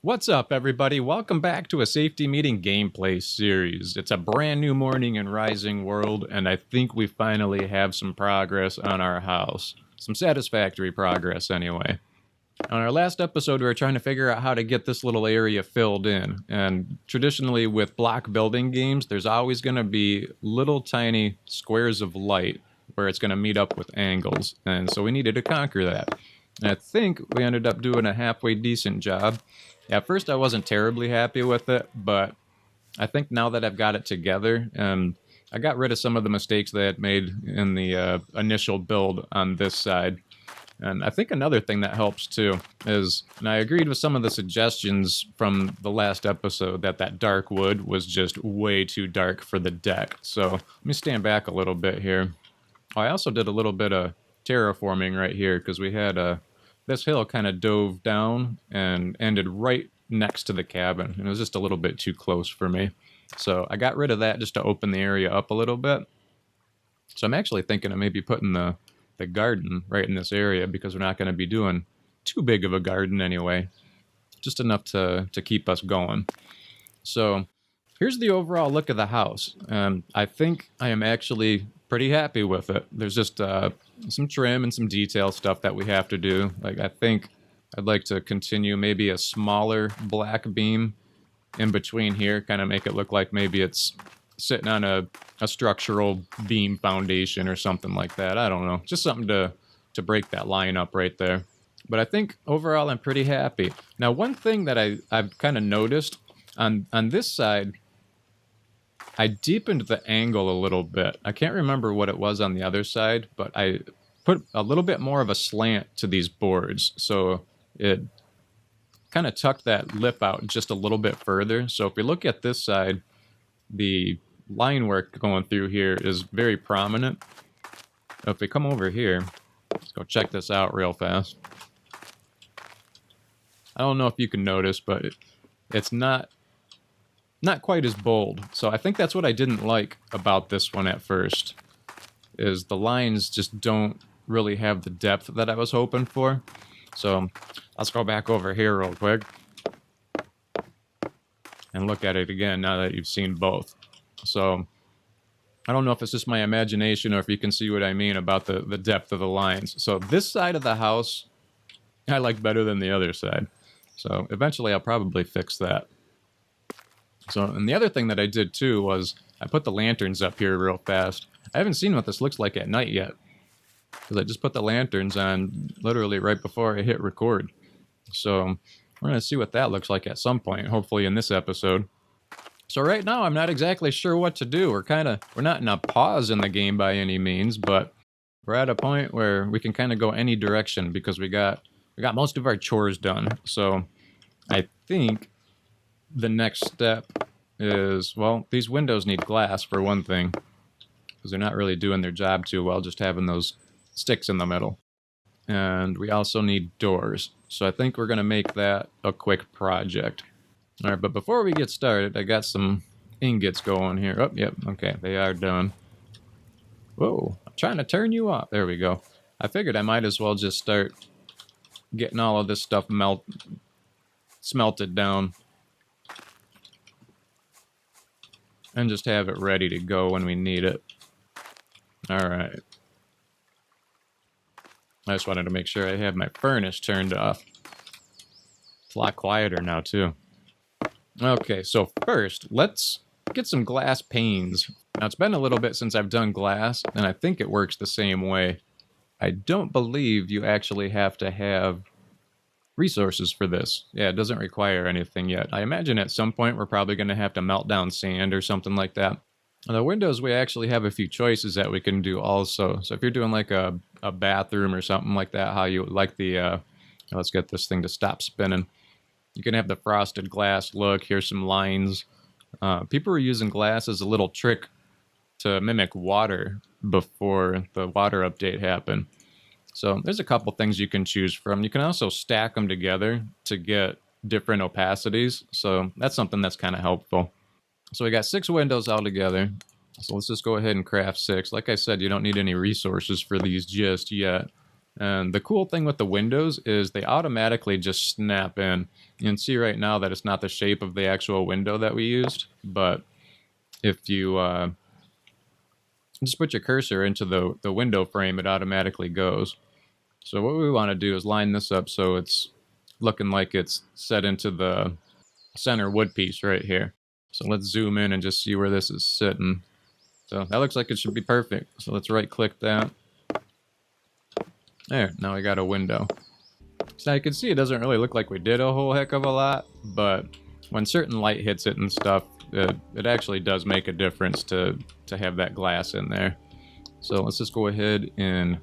What's up, everybody? Welcome back to a safety meeting gameplay series. It's a brand new morning in Rising World, and I think we finally have some progress on our house. Some satisfactory progress, anyway. On our last episode, we were trying to figure out how to get this little area filled in. And traditionally, with block building games, there's always going to be little tiny squares of light where it's going to meet up with angles. And so we needed to conquer that. And I think we ended up doing a halfway decent job. At first, I wasn't terribly happy with it, but I think now that I've got it together, I got rid of some of the mistakes that I had made in the initial build on this side. And I think another thing that helps too is, and I agreed with some of the suggestions from the last episode, that dark wood was just way too dark for the deck. So let me stand back a little bit here. Oh, I also did a little bit of terraforming right here because we had this hill kind of dove down and ended right next to the cabin. And it was just a little bit too close for me. So I got rid of that just to open the area up a little bit. So I'm actually thinking of maybe putting the garden right in this area because we're not going to be doing too big of a garden anyway. Just enough to keep us going. So here's the overall look of the house. I think I am actually pretty happy with it. There's just some trim and some detail stuff that we have to do. Like, I think I'd like to continue maybe a smaller black beam in between here, kind of make it look like maybe it's sitting on a structural beam foundation or something like that. I don't know. Just something to break that line up right there. But I think overall I'm pretty happy. Now, one thing that I've kind of noticed on this side, I deepened the angle a little bit. I can't remember what it was on the other side, but I put a little bit more of a slant to these boards. So it kind of tucked that lip out just a little bit further. So if we look at this side, the line work going through here is very prominent. If we come over here, let's go check this out real fast. I don't know if you can notice, but it's not quite as bold. So I think that's what I didn't like about this one at first, is the lines just don't really have the depth that I was hoping for. So let's go back over here real quick and look at it again now that you've seen both. So I don't know if it's just my imagination or if you can see what I mean about the depth of the lines. So this side of the house I like better than the other side. So eventually I'll probably fix that. So, and the other thing that I did too was I put the lanterns up here real fast. I haven't seen what this looks like at night yet, because I just put the lanterns on literally right before I hit record. So we're going to see what that looks like at some point, hopefully in this episode. So right now I'm not exactly sure what to do. We're not in a pause in the game by any means, but we're at a point where we can kind of go any direction because we got most of our chores done. So I think the next step is, well, these windows need glass for one thing, because they're not really doing their job too well, just having those sticks in the middle. And we also need doors. So I think we're going to make that a quick project. All right, but before we get started, I got some ingots going here. Oh, yep, okay, they are done. Whoa, I'm trying to turn you off. There we go. I figured I might as well just start getting all of this stuff smelted down and just have it ready to go when we need it. All right. I just wanted to make sure I have my furnace turned off. It's a lot quieter now, too. Okay, so first, let's get some glass panes. Now, it's been a little bit since I've done glass, and I think it works the same way. I don't believe you actually have to have resources for this. Yeah, it doesn't require anything yet. I imagine at some point we're probably going to have to melt down sand or something like that. On the windows, we actually have a few choices that we can do also. So if you're doing like a bathroom or something like that, how you like the, let's get this thing to stop spinning. You can have the frosted glass look. Here's some lines. People were using glass as a little trick to mimic water before the water update happened. So there's a couple things you can choose from. You can also stack them together to get different opacities. So that's something that's kind of helpful. So we got 6 windows all together. So let's just go ahead and craft 6. Like I said, you don't need any resources for these just yet. And the cool thing with the windows is they automatically just snap in. You can see right now that it's not the shape of the actual window that we used, but if you just put your cursor into the window frame, it automatically goes. So what we want to do is line this up so it's looking like it's set into the center wood piece right here. So let's zoom in and just see where this is sitting. So that looks like it should be perfect. So let's right click that. There, now we got a window. So you can see it doesn't really look like we did a whole heck of a lot, but when certain light hits it and stuff, it actually does make a difference to have that glass in there. So let's just go ahead and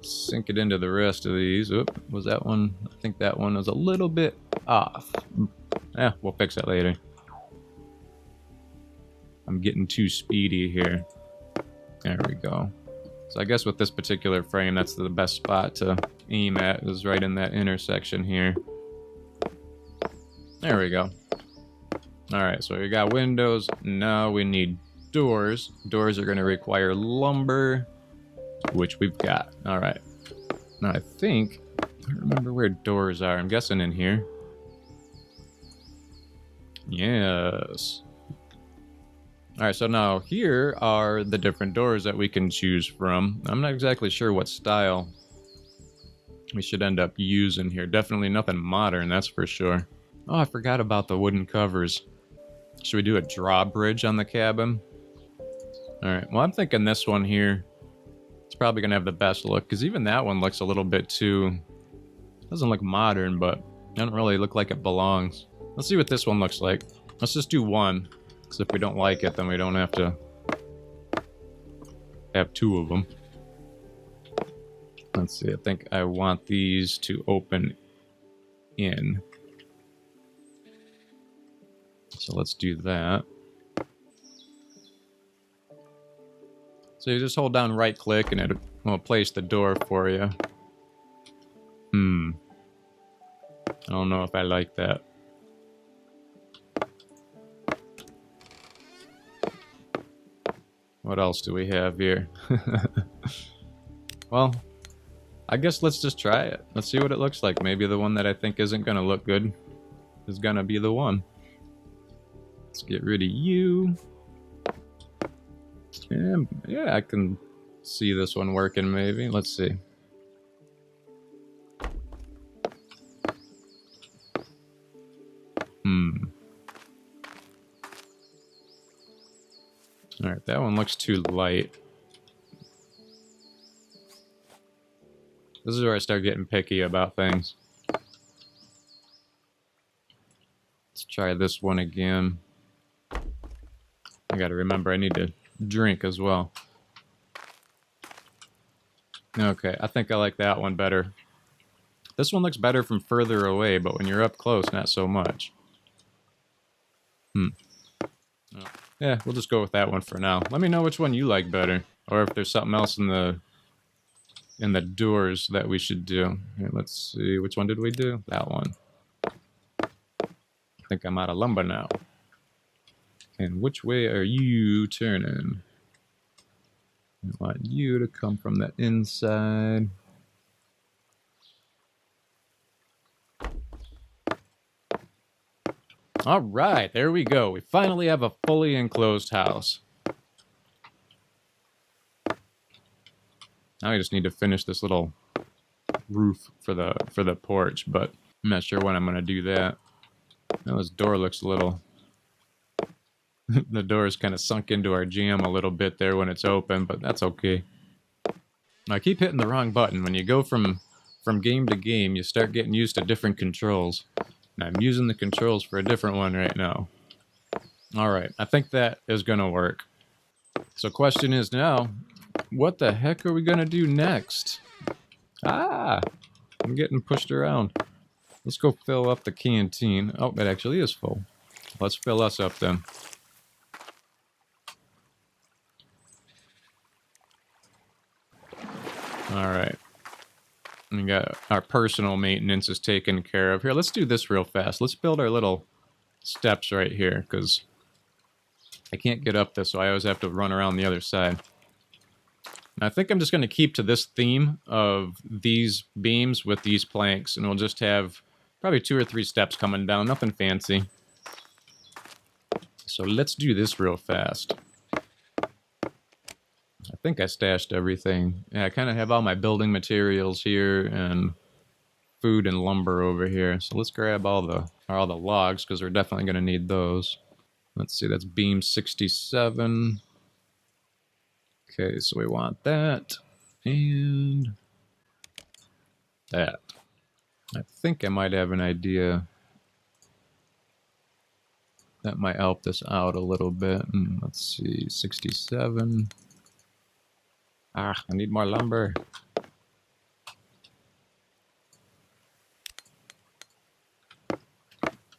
sink it into the rest of these. Oop, was that one? I think that one was a little bit off. Yeah, we'll fix that later. I'm getting too speedy here. There we go. So I guess with this particular frame, that's the best spot to aim at, is right in that intersection here. There we go. Alright, so we got windows. Now we need doors. Doors are going to require lumber, which we've got. Alright. Now I think, I don't remember where doors are. I'm guessing in here. Yes. Alright, so now here are the different doors that we can choose from. I'm not exactly sure what style we should end up using here. Definitely nothing modern, that's for sure. Oh, I forgot about the wooden covers. Should we do a drawbridge on the cabin? Alright, well I'm thinking this one here. It's probably going to have the best look, because even that one looks a little bit too... Doesn't look modern, but it doesn't really look like it belongs. Let's see what this one looks like. Let's just do one. Because if we don't like it, then we don't have to have two of them. Let's see, I think I want these to open in. So let's do that. So you just hold down right click and it will place the door for you. I don't know if I like that. What else do we have here? Well, I guess let's just try it. Let's see what it looks like. Maybe the one that I think isn't going to look good is going to be the one. Let's get rid of you. And yeah, I can see this one working maybe. Let's see. Alright, that one looks too light. This is where I start getting picky about things. Let's try this one again. I gotta remember I need to drink as well. Okay, I think I like that one better. This one looks better from further away, but when you're up close, not so much. Yeah, we'll just go with that one for now. Let me know which one you like better, or if there's something else in the doors that we should do. Here, let's see, which one did we do? That one. I think I'm out of lumber now. And which way are you turning? I want you to come from the inside. All right, there we go. We finally have a fully enclosed house. Now I just need to finish this little roof for the porch, but I'm not sure when I'm going to do that. Now this door looks a little... The door is kind of sunk into our jam a little bit there when it's open, but that's okay. I keep hitting the wrong button. When you go from game to game, you start getting used to different controls. And I'm using the controls for a different one right now. Alright, I think that is going to work. So question is now, what the heck are we going to do next? Ah! I'm getting pushed around. Let's go fill up the canteen. Oh, it actually is full. Let's fill us up then. Alright. We got our personal maintenance is taken care of. Here, let's do this real fast. Let's build our little steps right here, because I can't get up this, so I always have to run around the other side. I think I'm just going to keep to this theme of these beams with these planks, and we'll just have probably 2 or 3 steps coming down, nothing fancy. So let's do this real fast. I think I stashed everything. Yeah, I kind of have all my building materials here and food and lumber over here. So let's grab all the logs because we're definitely going to need those. Let's see, that's beam 67. Okay, so we want that and that. I think I might have an idea that might help this out a little bit. Let's see, 67. I need more lumber.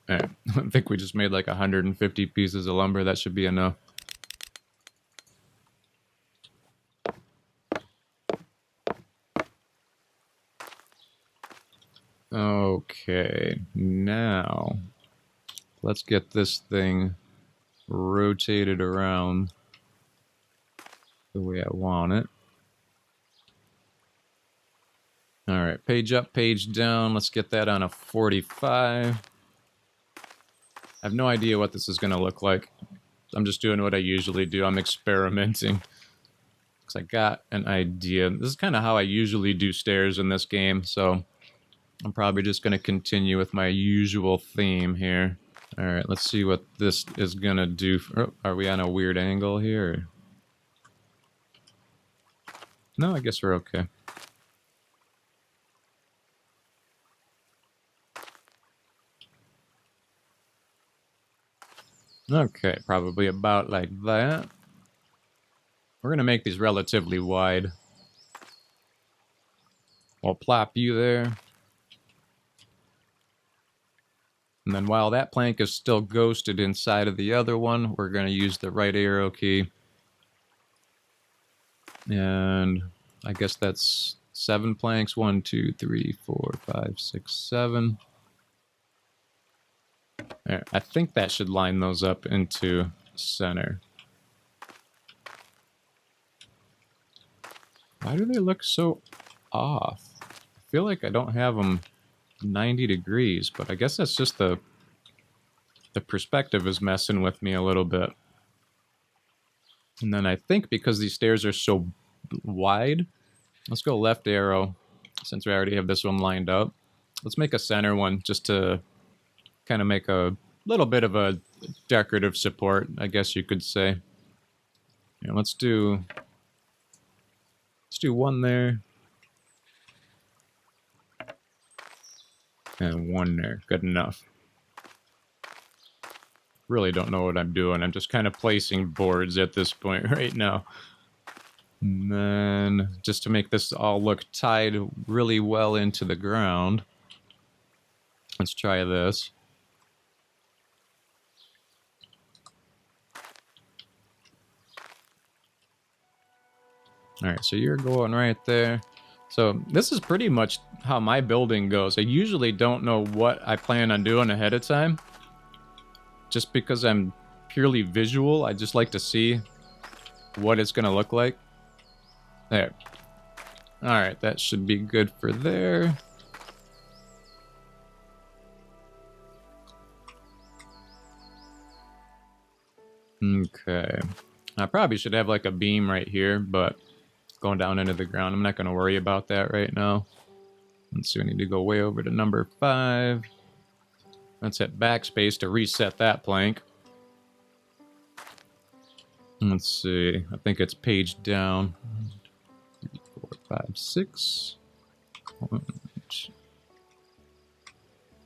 All right. I think we just made like 150 pieces of lumber. That should be enough. Okay, now let's get this thing rotated around the way I want it. All right, page up, page down. Let's get that on a 45. I have no idea what this is going to look like. I'm just doing what I usually do. I'm experimenting because I got an idea. This is kind of how I usually do stairs in this game, so I'm probably just going to continue with my usual theme here. All right, let's see what this is going to do. Oh, are we on a weird angle here? No, I guess we're okay. Okay, probably about like that. We're going to make these relatively wide. We'll plop you there. And then while that plank is still ghosted inside of the other one, we're going to use the right arrow key. And I guess that's 7 planks. 1, 2, 3, 4, 5, 6, 7. There, I think that should line those up into center. Why do they look so off? I feel like I don't have them 90 degrees, but I guess that's just the perspective is messing with me a little bit. And then I think because these stairs are so wide, let's go left arrow since we already have this one lined up. Let's make a center one just to kind of make a little bit of a decorative support, I guess you could say. Yeah, let's do one there. And one there. Good enough. Really don't know what I'm doing. I'm just kind of placing boards at this point right now. And then just to make this all look tied really well into the ground, let's try this. All right, so you're going right there. So this is pretty much how my building goes. I usually don't know what I plan on doing ahead of time. Just because I'm purely visual, I just like to see what it's going to look like. There. All right, that should be good for there. Okay. I probably should have like a beam right here, but going down into the ground, I'm not going to worry about that right now. Let's see, I need to go way over to number 5. Let's hit backspace to reset that plank. Let's see, I think it's page down. 3, 4, 5, 6.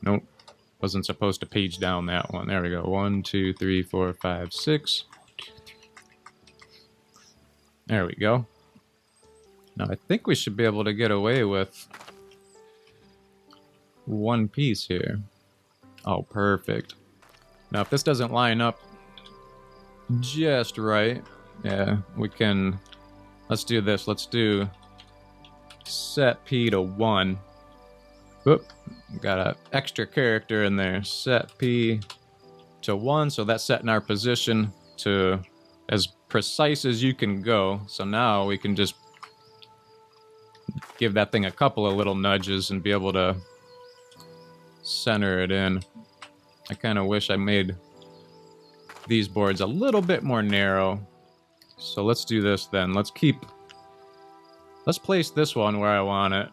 Nope, wasn't supposed to page down that one. There we go. 1, 2, 3, 4, 5, 6. There we go. Now I think we should be able to get away with one piece here. Oh, perfect. Now if this doesn't line up just right, yeah, we can, let's do this. Let's do set P to 1. Whoop, got an extra character in there. Set P to 1, so that's setting our position to as precise as you can go. So now we can just give that thing a couple of little nudges and be able to center it in. I kind of wish I made these boards a little bit more narrow. So let's do this then. Let's place this one where I want it.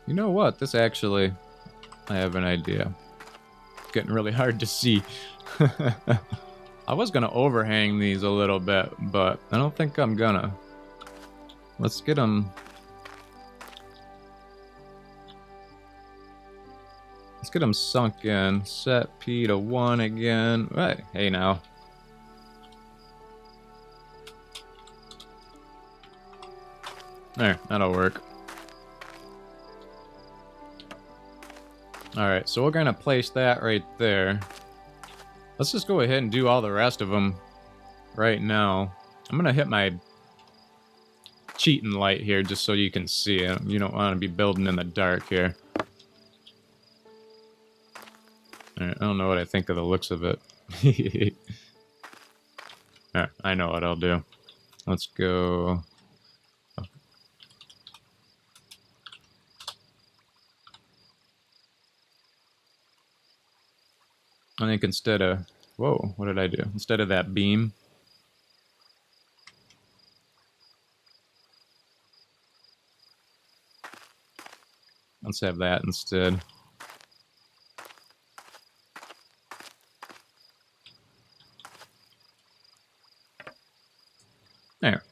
You know what? This actually, I have an idea. It's getting really hard to see. I was gonna overhang these a little bit, but I don't think I'm gonna. Let's get them. Let's get them sunk in. Set P to 1 again. Right. Hey now. There, that'll work. Alright, so we're gonna place that right there. Let's just go ahead and do all the rest of them right now. I'm gonna hit my cheating light here just so you can see it. You don't want to be building in the dark here. Alright, I don't know what I think of the looks of it. Alright, I know what I'll do. Let's go... I think instead of... Whoa, what did I do? Instead of that beam... Let's have that instead. There.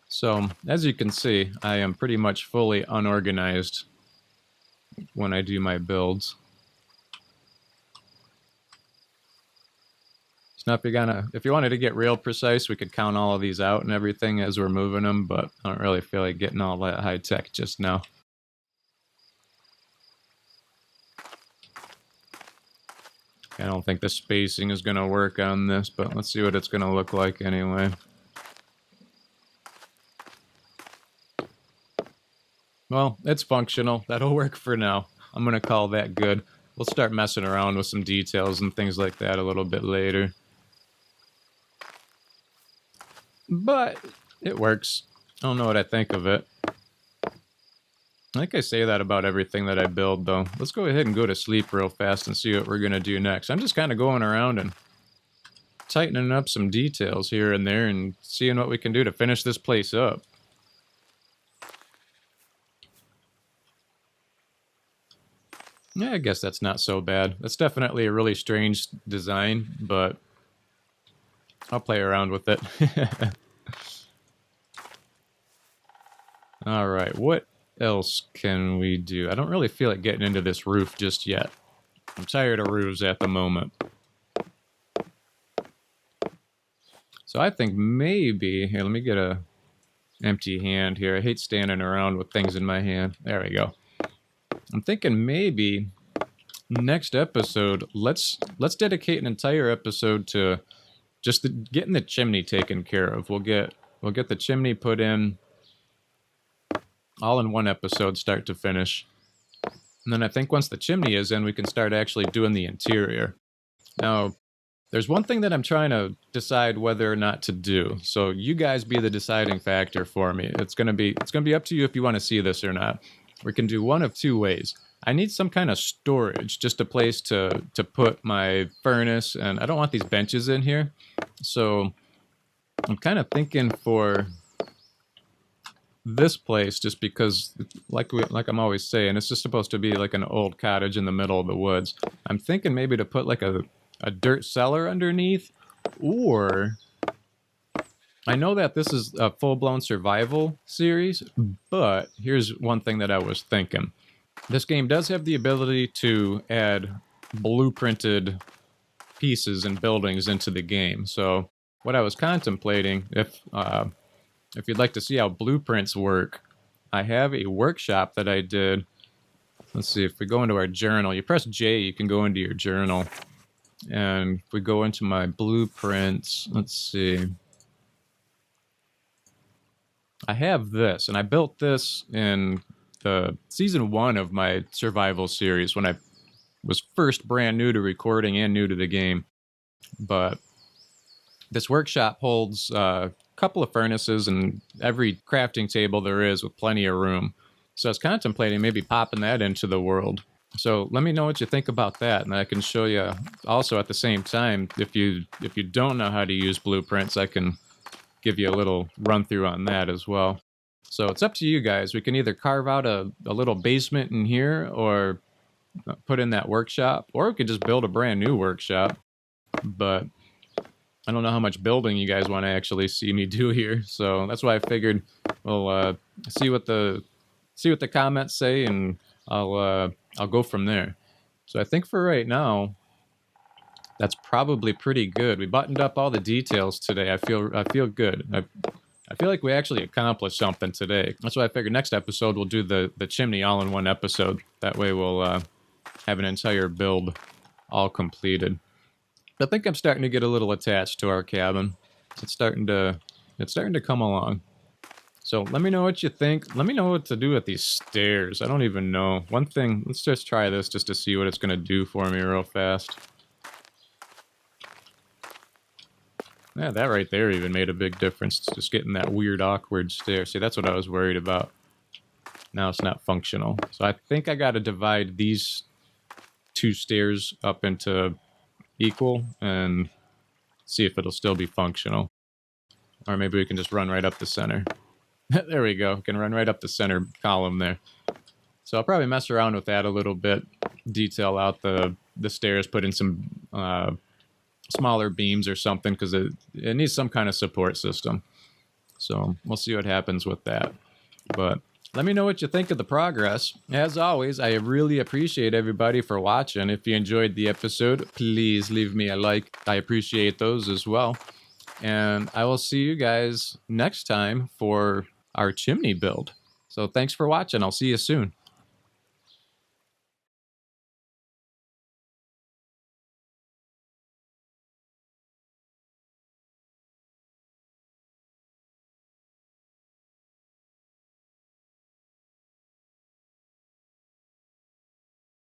So, as you can see, I am pretty much fully unorganized when I do my builds. Now, if you wanted to get real precise, we could count all of these out and everything as we're moving them, but I don't really feel like getting all that high tech just now. I don't think the spacing is going to work on this, but let's see what it's going to look like anyway. Well, it's functional. That'll work for now. I'm going to call that good. We'll start messing around with some details and things like that a little bit later. But it works. I don't know what I think of it. I think I say that about everything that I build, though. Let's go ahead and go to sleep real fast and see what we're going to do next. I'm just kind of going around and tightening up some details here and there and seeing what we can do to finish this place up. Yeah, I guess that's not so bad. That's definitely a really strange design, but I'll play around with it. Alright, what else can we do? I don't really feel like getting into this roof just yet. I'm tired of roofs at the moment. So I think maybe... Here, let me get a empty hand here. I hate standing around with things in my hand. There we go. I'm thinking maybe next episode, let's dedicate an entire episode to just getting the chimney taken care of. We'll get the chimney put in all in one episode, start to finish. And then I think once the chimney is in, we can start actually doing the interior. Now, there's one thing that I'm trying to decide whether or not to do. So you guys be the deciding factor for me. It's gonna be up to you if you want to see this or not. We can do one of two ways. I need some kind of storage, just a place to put my furnace, and I don't want these benches in here. So I'm kind of thinking for this place, just because, like I'm always saying, it's just supposed to be like an old cottage in the middle of the woods. I'm thinking maybe to put like a dirt cellar underneath, or... I know that this is a full-blown survival series, but here's one thing that I was thinking. This game does have the ability to add blueprinted pieces and buildings into the game. So what I was contemplating, if you'd like to see how blueprints work, I have a workshop that I did. Let's see, if we go into our journal, you press J, you can go into your journal. And if we go into my blueprints, let's see... I have this, and I built this in the season 1 of my survival series when I was first brand new to recording and new to the game. But this workshop holds a couple of furnaces and every crafting table there is with plenty of room. So I was contemplating maybe popping that into the world. So let me know what you think about that, and I can show you also at the same time. If you don't know how to use blueprints, I can give you a little run through on that as well. So it's up to you guys. We can either carve out a little basement in here or put in that workshop, or we could just build a brand new workshop. But I don't know how much building you guys want to actually see me do here. So that's why I figured we'll see what the comments say, and I'll go from there. So I think for right now, that's probably pretty good. We buttoned up all the details today. I feel good. I feel like we actually accomplished something today. That's why I figured next episode we'll do the chimney all in one episode. That way we'll have an entire build all completed. I think I'm starting to get a little attached to our cabin. It's starting to come along. So let me know what you think. Let me know what to do with these stairs. I don't even know. One thing, let's just try this just to see what it's going to do for me real fast. Yeah, that right there even made a big difference. It's just getting that weird, awkward stair. See, that's what I was worried about. Now it's not functional. So I think I got to divide these 2 stairs up into equal and see if it'll still be functional. Or maybe we can just run right up the center. There we go. We can run right up the center column there. So I'll probably mess around with that a little bit. Detail out the stairs, put in some smaller beams or something, because it needs some kind of support system. So we'll see what happens with that. But let me know what you think of the progress. As always, I really appreciate everybody for watching. If you enjoyed the episode, please leave me a like. I appreciate those as well. And I will see you guys next time for our chimney build. So thanks for watching. I'll see you soon.